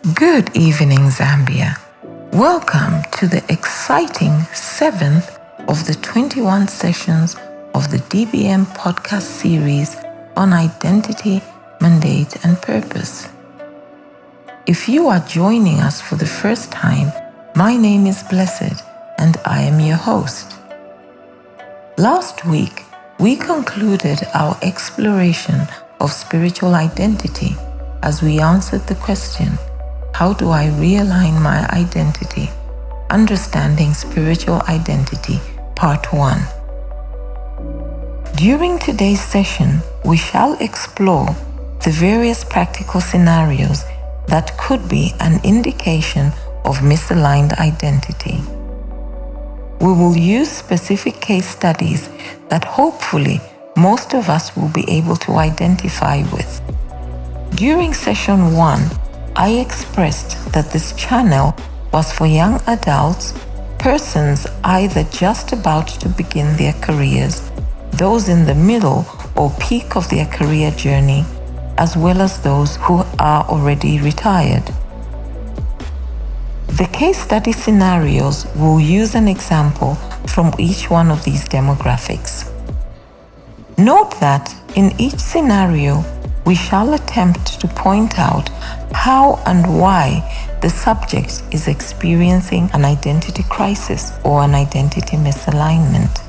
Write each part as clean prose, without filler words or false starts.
Good evening, Zambia. Welcome to the exciting 7th of the 21 sessions of the DBM podcast series on identity, mandate, and purpose. If you are joining us for the first time, my name is Blessed and I am your host. Last week, we concluded our exploration of spiritual identity as we answered the question, how do I realign my identity? Understanding Spiritual Identity, Part 1. During today's session, we shall explore the various practical scenarios that could be an indication of misaligned identity. We will use specific case studies that hopefully most of us will be able to identify with. During session 1, I expressed that this channel was for young adults, persons either just about to begin their careers, those in the middle or peak of their career journey, as well as those who are already retired. The case study scenarios will use an example from each one of these demographics. Note that in each scenario, we shall attempt to point out how and why the subject is experiencing an identity crisis or an identity misalignment.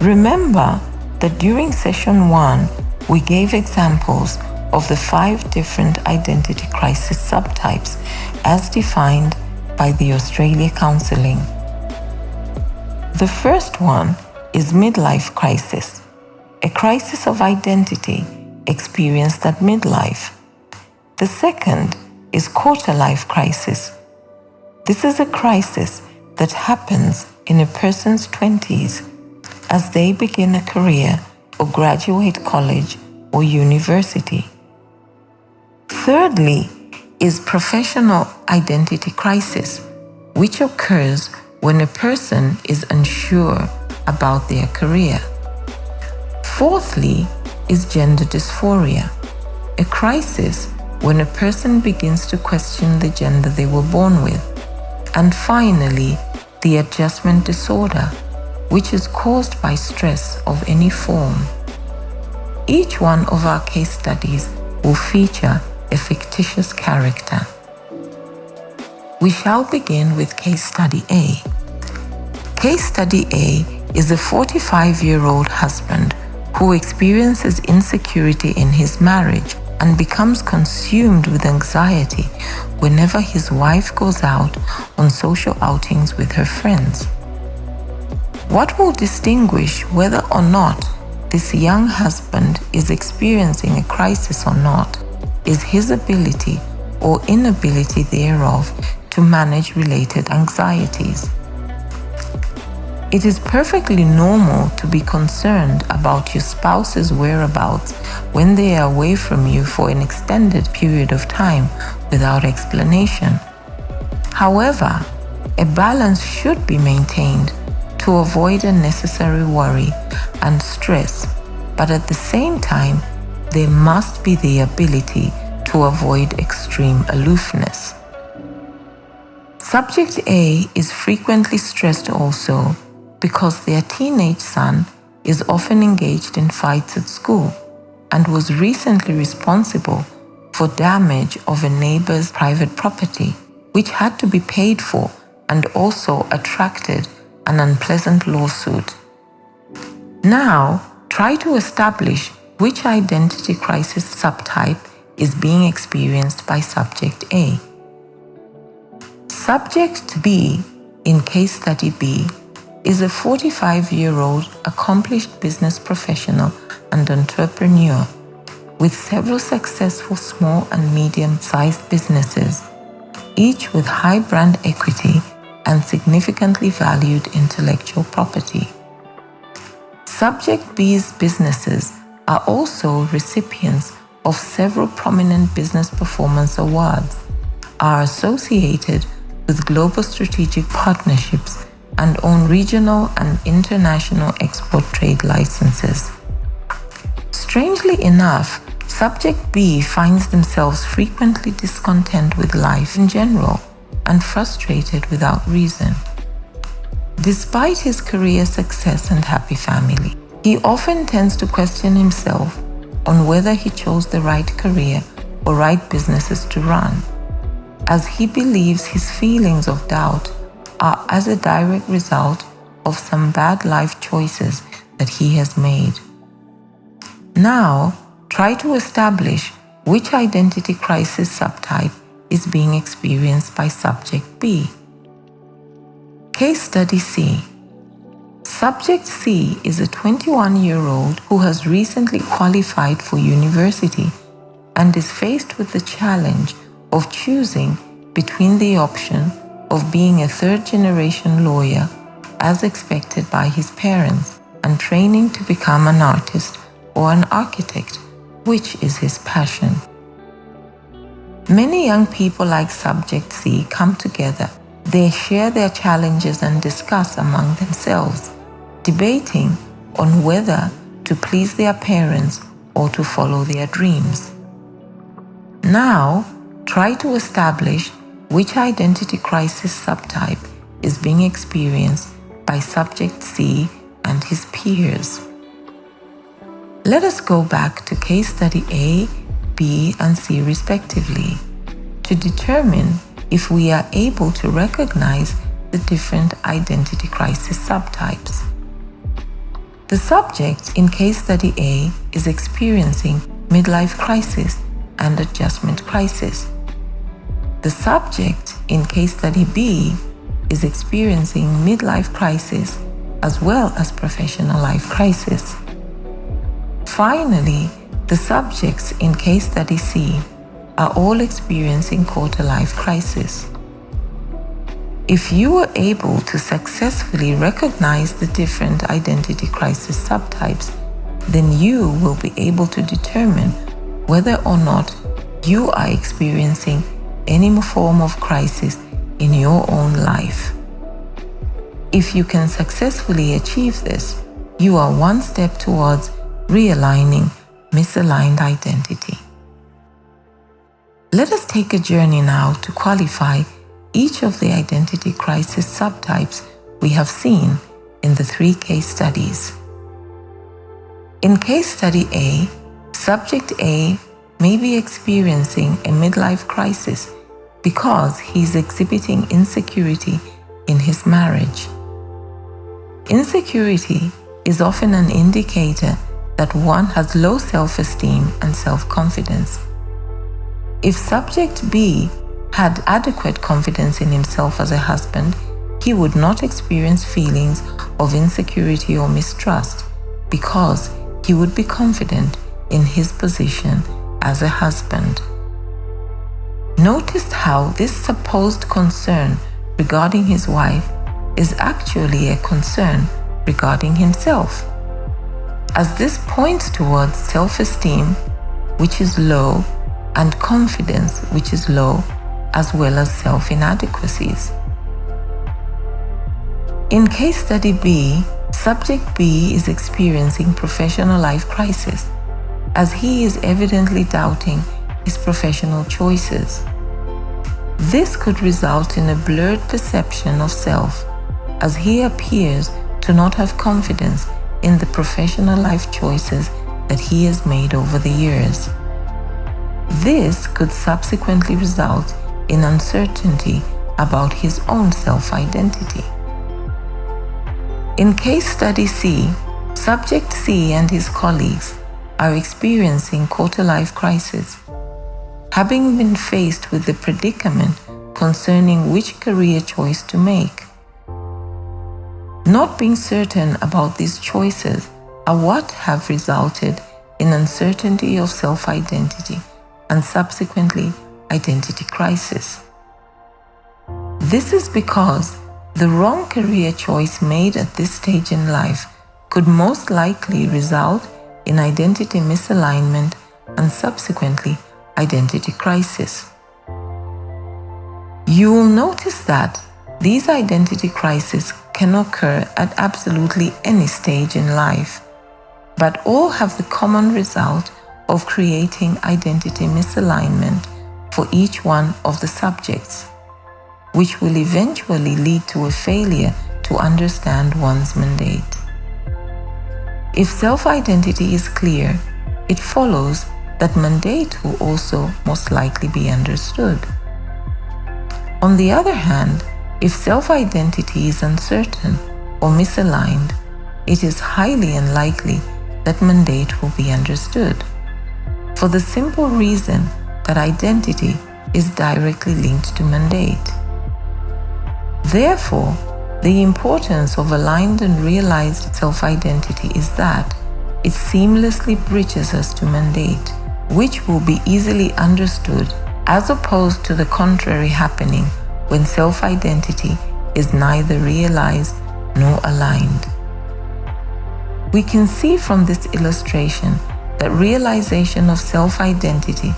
Remember that during session 1, we gave examples of the 5 different identity crisis subtypes as defined by the Australia Counselling. The first one is midlife crisis, a crisis of identity experienced at midlife. The second is quarter-life crisis. This is a crisis that happens in a person's 20s as they begin a career or graduate college or university. Thirdly is professional identity crisis, which occurs when a person is unsure about their career. Fourthly is gender dysphoria, a crisis when a person begins to question the gender they were born with. And finally, the adjustment disorder, which is caused by stress of any form. Each one of our case studies will feature a fictitious character. We shall begin with case study A. Case study A is a 45-year-old husband who experiences insecurity in his marriage and becomes consumed with anxiety whenever his wife goes out on social outings with her friends. What will distinguish whether or not this young husband is experiencing a crisis or not is his ability or inability thereof to manage related anxieties. It is perfectly normal to be concerned about your spouse's whereabouts when they are away from you for an extended period of time without explanation. However, a balance should be maintained to avoid unnecessary worry and stress, but at the same time, there must be the ability to avoid extreme aloofness. Subject A is frequently stressed also because their teenage son is often engaged in fights at school and was recently responsible for damage of a neighbor's private property, which had to be paid for and also attracted an unpleasant lawsuit. Now, try to establish which identity crisis subtype is being experienced by subject A. Subject B in case study B is a 45-year-old accomplished business professional and entrepreneur with several successful small and medium-sized businesses, each with high brand equity and significantly valued intellectual property. Subject B's businesses are also recipients of several prominent business performance awards, are associated with global strategic partnerships, and own regional and international export trade licenses. Strangely enough, Subject B finds themselves frequently discontent with life in general and frustrated without reason. Despite his career success and happy family, he often tends to question himself on whether he chose the right career or right businesses to run, as he believes his feelings of doubt are as a direct result of some bad life choices that he has made. Now, try to establish which identity crisis subtype is being experienced by Subject B. Case Study C. Subject C is a 21-year-old who has recently qualified for university and is faced with the challenge of choosing between the option of being a third-generation lawyer, as expected by his parents, and training to become an artist or an architect, which is his passion. Many young people like Subject C come together. They share their challenges and discuss among themselves, debating on whether to please their parents or to follow their dreams. Now, try to establish which identity crisis subtype is being experienced by Subject C and his peers. Let us go back to case study A, B, and C respectively to determine if we are able to recognize the different identity crisis subtypes. The subject in case study A is experiencing midlife crisis and adjustment crisis. The subject in case study B is experiencing midlife crisis as well as professional life crisis. Finally, the subjects in case study C are all experiencing quarter-life crisis. If you are able to successfully recognize the different identity crisis subtypes, then you will be able to determine whether or not you are experiencing any form of crisis in your own life. If you can successfully achieve this, you are one step towards realigning misaligned identity. Let us take a journey now to qualify each of the identity crisis subtypes we have seen in the 3 case studies. In case study A, Subject A may be experiencing a midlife crisis because he is exhibiting insecurity in his marriage. Insecurity is often an indicator that one has low self-esteem and self-confidence. If Subject B had adequate confidence in himself as a husband, he would not experience feelings of insecurity or mistrust because he would be confident in his position as a husband. Notice how this supposed concern regarding his wife is actually a concern regarding himself, as this points towards self-esteem, which is low, and confidence, which is low, as well as self-inadequacies. In case study B, Subject B is experiencing professional life crisis, as he is evidently doubting his professional choices. This could result in a blurred perception of self, as he appears to not have confidence in the professional life choices that he has made over the years. This could subsequently result in uncertainty about his own self-identity. In case study C, Subject C and his colleagues are experiencing quarter-life crisis, having been faced with the predicament concerning which career choice to make. Not being certain about these choices are what have resulted in uncertainty of self-identity and subsequently identity crisis. This is because the wrong career choice made at this stage in life could most likely result in identity misalignment and subsequently identity crisis. You will notice that these identity crises can occur at absolutely any stage in life, but all have the common result of creating identity misalignment for each one of the subjects, which will eventually lead to a failure to understand one's mandate. If self-identity is clear, it follows that mandate will also most likely be understood. On the other hand, if self-identity is uncertain or misaligned, it is highly unlikely that mandate will be understood, for the simple reason that identity is directly linked to mandate. Therefore, the importance of aligned and realized self-identity is that it seamlessly bridges us to mandate, which will be easily understood, as opposed to the contrary happening when self-identity is neither realized nor aligned. We can see from this illustration that realization of self-identity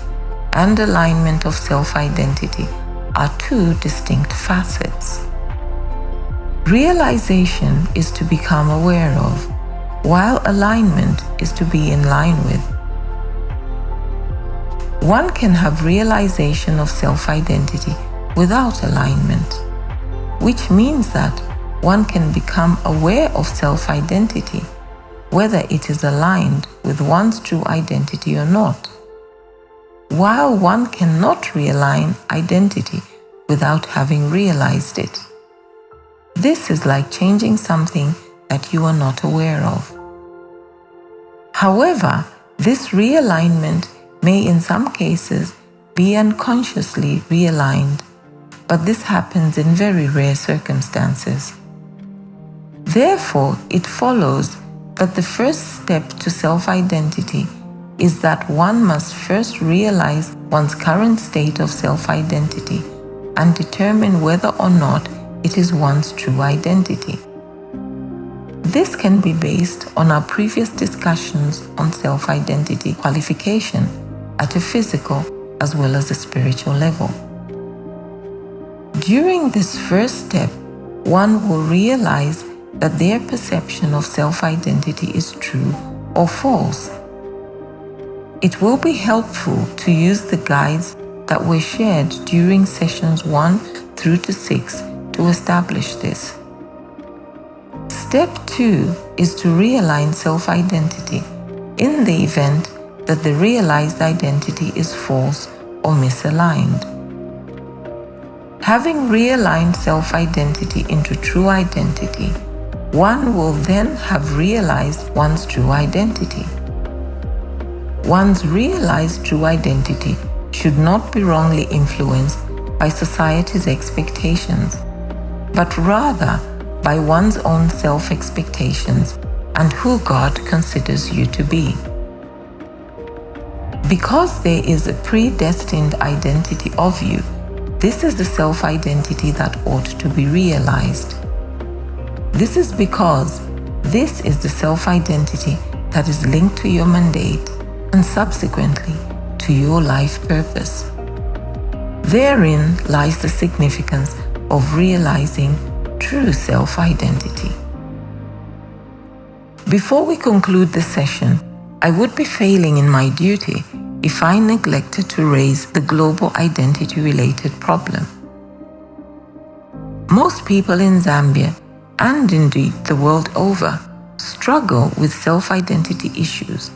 and alignment of self-identity are two distinct facets. Realization is to become aware of, while alignment is to be in line with. One can have realization of self-identity without alignment, which means that one can become aware of self-identity, whether it is aligned with one's true identity or not, while one cannot realign identity without having realized it. This is like changing something that you are not aware of. However, this realignment may in some cases be unconsciously realigned, but this happens in very rare circumstances. Therefore, it follows that the first step to self-identity is that one must first realize one's current state of self-identity and determine whether or not it is one's true identity. This can be based on our previous discussions on self-identity qualification at a physical as well as a spiritual level. During this first step, one will realize that their perception of self-identity is true or false. It will be helpful to use the guides that were shared during sessions 1 through to 6 to establish this. Step 2 is to realign self-identity in the event that the realized identity is false or misaligned. Having realigned self-identity into true identity, one will then have realized one's true identity. One's realized true identity should not be wrongly influenced by society's expectations, but rather by one's own self-expectations and who God considers you to be. Because there is a predestined identity of you, this is the self-identity that ought to be realized. This is because this is the self-identity that is linked to your mandate and subsequently to your life purpose. Therein lies the significance of realizing true self-identity. Before we conclude the session, I would be failing in my duty if I neglected to raise the global identity-related problem. Most people in Zambia, and indeed the world over, struggle with self-identity issues,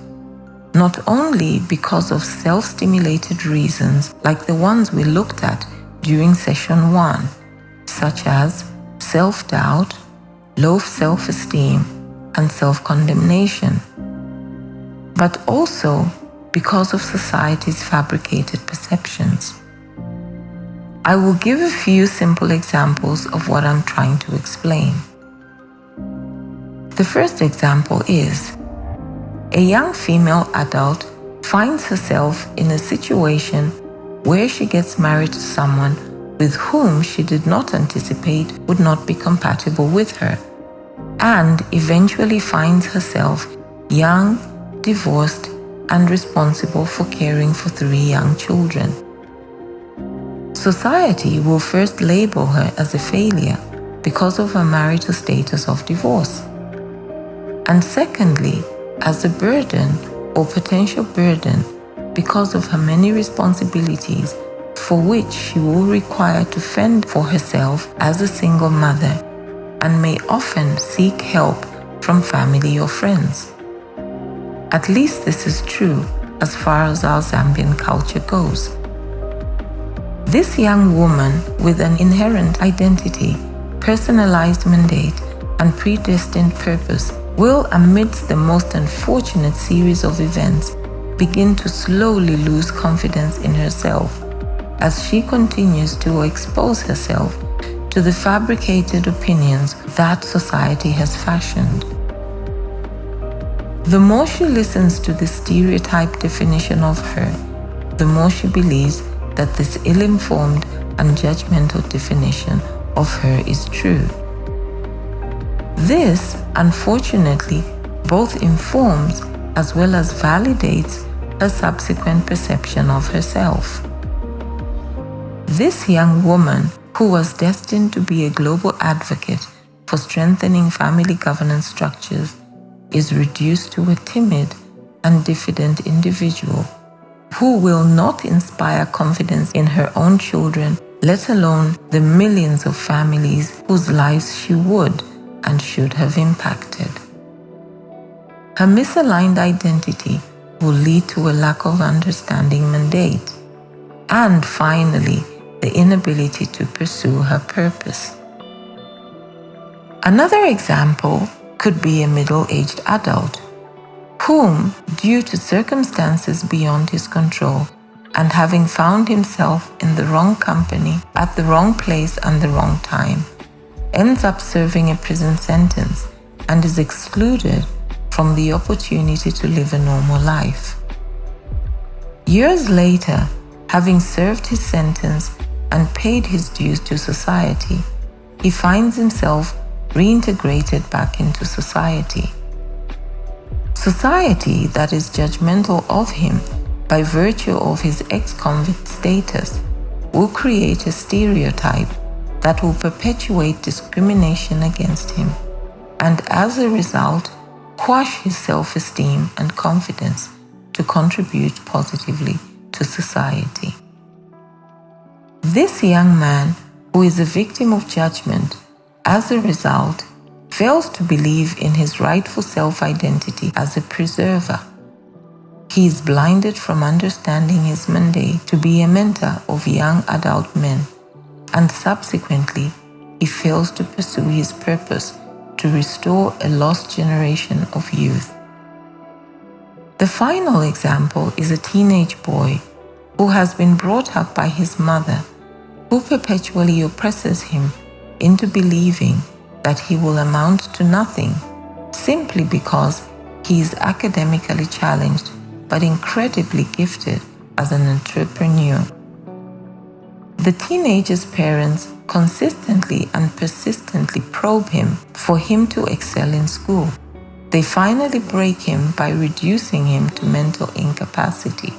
not only because of self-stimulated reasons like the ones we looked at during session 1, such as self-doubt, low self-esteem, and self-condemnation, but also because of society's fabricated perceptions. I will give a few simple examples of what I'm trying to explain. The first example is, a young female adult finds herself in a situation where she gets married to someone with whom she did not anticipate would not be compatible with her, and eventually finds herself young, divorced, and responsible for caring for 3 young children. Society will first label her as a failure because of her marital status of divorce, and secondly, as a burden or potential burden because of her many responsibilities for which she will require to fend for herself as a single mother, and may often seek help from family or friends. At least this is true as far as our Zambian culture goes. This young woman with an inherent identity, personalized mandate, and predestined purpose will, amidst the most unfortunate series of events, begin to slowly lose confidence in herself as she continues to expose herself to the fabricated opinions that society has fashioned. The more she listens to the stereotyped definition of her, the more she believes that this ill-informed and judgmental definition of her is true. This, unfortunately, both informs as well as validates her subsequent perception of herself. This young woman, who was destined to be a global advocate for strengthening family governance structures, is reduced to a timid and diffident individual who will not inspire confidence in her own children, let alone the millions of families whose lives she would and should have impacted. Her misaligned identity will lead to a lack of understanding mandate, and finally, the inability to pursue her purpose. Another example could be a middle-aged adult whom, due to circumstances beyond his control and having found himself in the wrong company at the wrong place and the wrong time, ends up serving a prison sentence and is excluded from the opportunity to live a normal life. Years later, having served his sentence and paid his dues to society, he finds himself reintegrated back into society. Society that is judgmental of him by virtue of his ex-convict status will create a stereotype that will perpetuate discrimination against him, and as a result, quash his self-esteem and confidence to contribute positively to society. This young man, who is a victim of judgment, as a result, fails to believe in his rightful self-identity as a preserver. He is blinded from understanding his mandate to be a mentor of young adult men, and subsequently, he fails to pursue his purpose to restore a lost generation of youth. The final example is a teenage boy who has been brought up by his mother, who perpetually oppresses him into believing that he will amount to nothing simply because he is academically challenged but incredibly gifted as an entrepreneur. The teenager's parents consistently and persistently probe him for him to excel in school. They finally break him by reducing him to mental incapacity.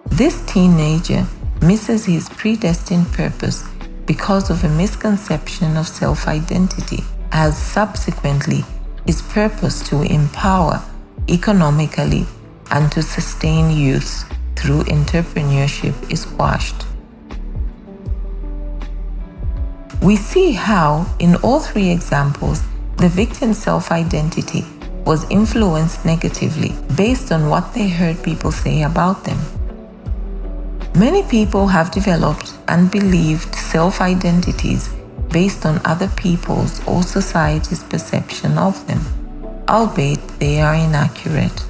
This teenager misses his predestined purpose because of a misconception of self-identity, as subsequently his purpose to empower economically and to sustain youths through entrepreneurship is quashed. We see how, in all three examples, the victim's self-identity was influenced negatively based on what they heard people say about them. Many people have developed and believed self-identities based on other people's or society's perception of them, albeit they are inaccurate.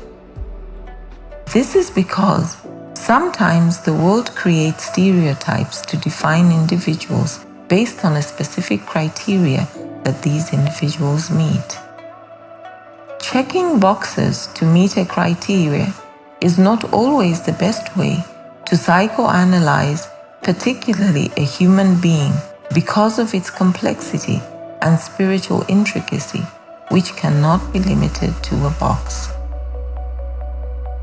This is because sometimes the world creates stereotypes to define individuals based on a specific criteria that these individuals meet. Checking boxes to meet a criteria is not always the best way to psychoanalyze, particularly a human being, because of its complexity and spiritual intricacy, which cannot be limited to a box.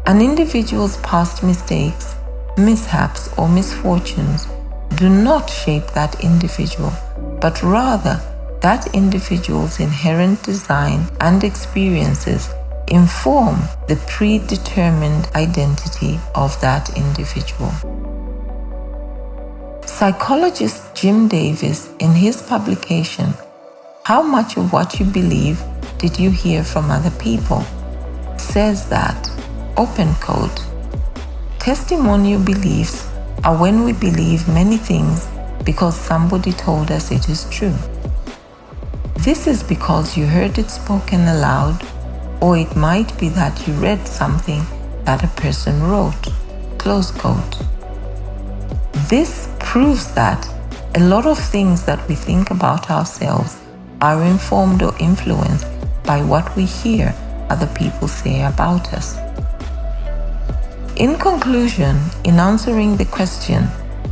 An individual's past mistakes, mishaps, or misfortunes do not shape that individual, but rather that individual's inherent design and experiences inform the predetermined identity of that individual. Psychologist Jim Davies, in his publication, How Much of What You Believe Did You Hear from Other People?, says that, open quote, testimonial beliefs are when we believe many things because somebody told us it is true. This is because you heard it spoken aloud, or it might be that you read something that a person wrote, close quote. This proves that a lot of things that we think about ourselves are informed or influenced by what we hear other people say about us. In conclusion, in answering the question,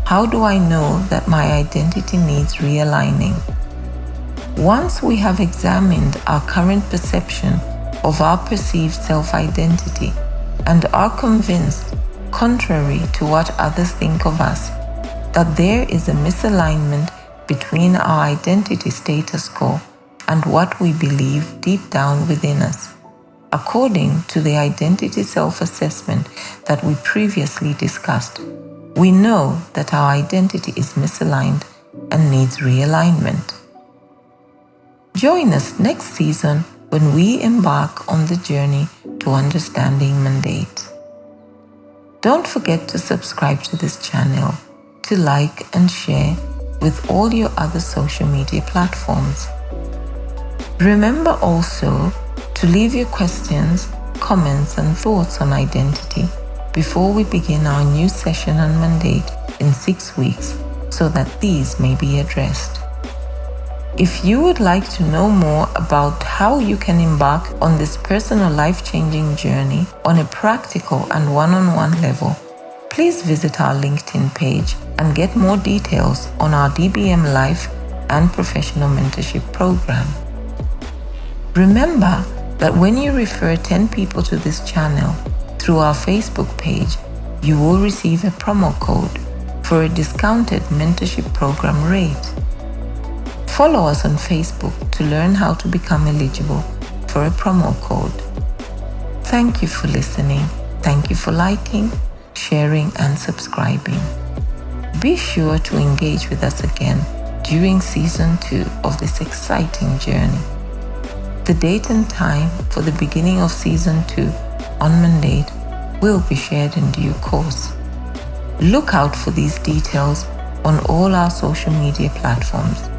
how do I know that my identity needs realigning? Once we have examined our current perception of our perceived self-identity and are convinced, contrary to what others think of us, that there is a misalignment between our identity status quo and what we believe deep down within us, according to the identity self-assessment that we previously discussed, we know that our identity is misaligned and needs realignment. Join us next season when we embark on the journey to understanding mandate. Don't forget to subscribe to this channel, to like and share with all your other social media platforms. Remember also to leave your questions, comments and thoughts on identity before we begin our new session on mandate in 6 weeks so that these may be addressed. If you would like to know more about how you can embark on this personal life-changing journey on a practical and one-on-one level, please visit our LinkedIn page and get more details on our DBM Life and Professional Mentorship Program. Remember that when you refer 10 people to this channel through our Facebook page, you will receive a promo code for a discounted mentorship program rate. Follow us on Facebook to learn how to become eligible for a promo code. Thank you for listening. Thank you for liking, sharing, and subscribing. Be sure to engage with us again during Season 2 of this exciting journey. The date and time for the beginning of Season 2 on mandate will be shared in due course. Look out for these details on all our social media platforms: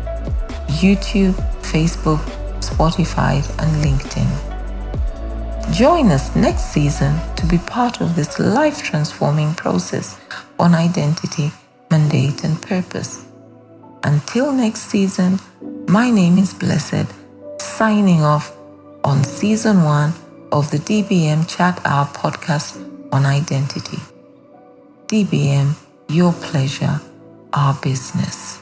YouTube, Facebook, Spotify, and LinkedIn. Join us next season to be part of this life-transforming process on identity, mandate, and purpose. Until next season, my name is Blessed, signing off on Season 1 of the DBM Chat Hour podcast on identity. DBM, your pleasure, our business.